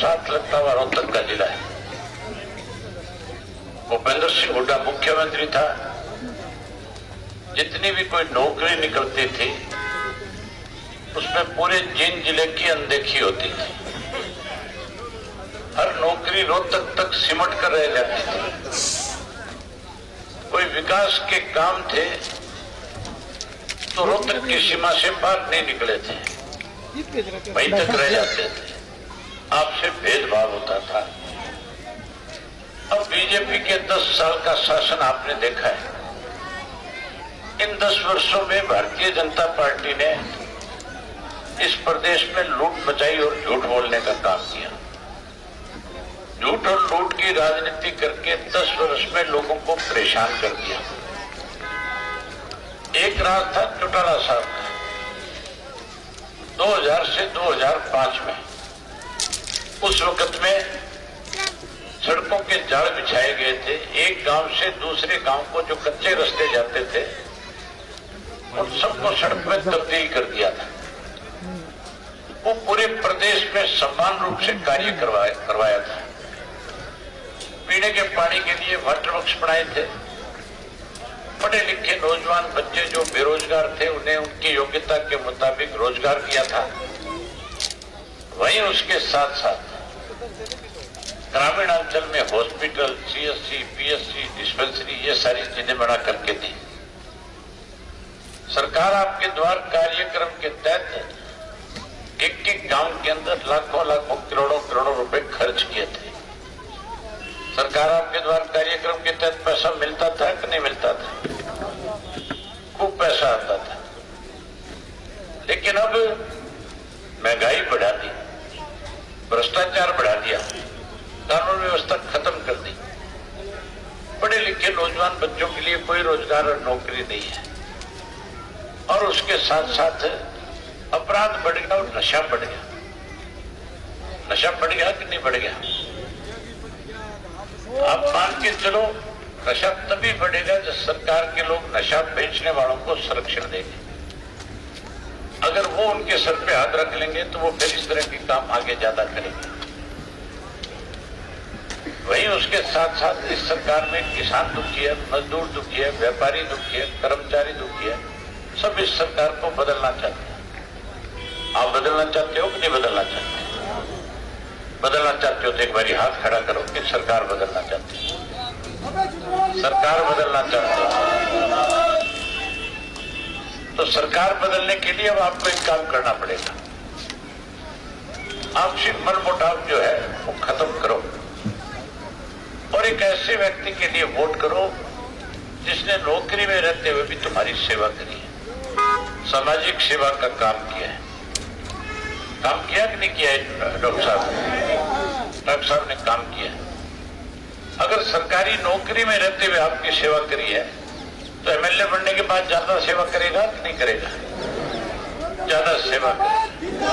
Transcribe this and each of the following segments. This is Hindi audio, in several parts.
साथ लगता हुआ रोहतक का जिला है। भूपेंद्र सिंह हुड्डा मुख्यमंत्री था। जितनी भी कोई नौकरी निकलती थी उसमें पूरे जींद जिले की अनदेखी होती थी। हर नौकरी रोहतक तक सिमट कर रह जाती थी। कोई विकास के काम थे तो रोहतक की सीमा से बाहर नहीं निकले थे, वहीं तक रह जाते थे। आपसे भेदभाव होता था। अब बीजेपी के 10 साल का शासन आपने देखा है। इन 10 वर्षों में भारतीय जनता पार्टी ने इस प्रदेश में लूट मचाई और झूठ बोलने का काम किया। झूठ और लूट की राजनीति करके 10 वर्ष में लोगों को परेशान कर दिया। एक राज था चौटाला साहब का 2000 से 2005 में। उस वक्त में सड़कों के जाल बिछाए गए थे। एक गांव से दूसरे गांव को जो कच्चे रास्ते जाते थे उन सबको सड़क में तब्दील कर दिया था। वो पूरे प्रदेश में समान रूप से कार्य करवाया था। पीने के पानी के लिए वाटर वर्क्स बनाए थे। पढ़े लिखे नौजवान बच्चे जो बेरोजगार थे उन्हें उनकी योग्यता के मुताबिक रोजगार किया था। वहीं उसके साथ साथ ग्रामीण अंचल में हॉस्पिटल, सीएससी, पीएससी, डिस्पेंसरी ये सारी चीजें बना करके दी। सरकार आपके द्वार कार्यक्रम के तहत एक गांव के अंदर लाखों लाखों करोड़ों रुपए खर्च किए थे। सरकार आपके द्वार कार्यक्रम के तहत पैसा मिलता था कि नहीं मिलता था? खूब पैसा आता था। लेकिन अब महंगाई बढ़ा दी, भ्रष्टाचार बढ़ा दिया, कानून व्यवस्था खत्म कर दी। पढ़े लिखे नौजवान बच्चों के लिए कोई रोजगार और नौकरी नहीं है। और उसके साथ साथ अपराध बढ़ गया और नशा बढ़ गया। नशा बढ़ गया कि नहीं बढ़ गया? आप मान के चलो नशा तभी बढ़ेगा जब सरकार के लोग नशा बेचने वालों को संरक्षण देंगे। अगर वो उनके सर पे हाथ रख लेंगे तो वो फिर इस तरह के काम आगे ज्यादा करेंगे। वहीं उसके साथ साथ इस सरकार में किसान दुखी है, मजदूर दुखी है, व्यापारी दुखी है, कर्मचारी दुखी है। सब इस सरकार को बदलना चाहते हैं। आप बदलना चाहते हो कि नहीं बदलना चाहते? बदलना चाहते हो तो एक बारी हाथ खड़ा करो कि सरकार बदलना चाहते हो। सरकार बदलना चाहते हो तो सरकार बदलने के लिए अब आपको एक काम करना पड़ेगा। आपसी मनमुटाव जो है वो खत्म करो और एक ऐसे व्यक्ति के लिए वोट करो जिसने नौकरी में रहते हुए भी तुम्हारी सेवा करी है, सामाजिक सेवा का काम किया है। काम किया कि नहीं किया है डॉक्टर साहब? डॉक्टर साहब ने काम किया है। अगर सरकारी नौकरी में रहते हुए आपकी सेवा करी है तो एमएलए बनने के बाद ज्यादा सेवा करेगा कि नहीं करेगा? ज्यादा सेवा करेगा।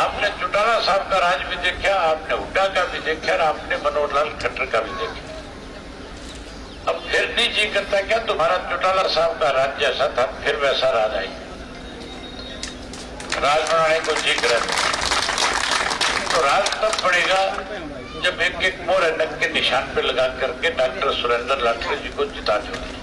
आपने चौटाला साहब का राज भी देखा, आपने हुड्डा का भी देखा और आपने मनोहर लाल खट्टर का भी देखा। अब फिर नहीं जी करता क्या तुम्हारा चौटाला साहब का राज जैसा था फिर वैसा राज आए? राज बनाने को जी करे तो राज तब पड़ेगा जब एक मोहर नक के निशान पे लगा करके डॉक्टर सुरेंद्र लाठरी जी को जिता चुके।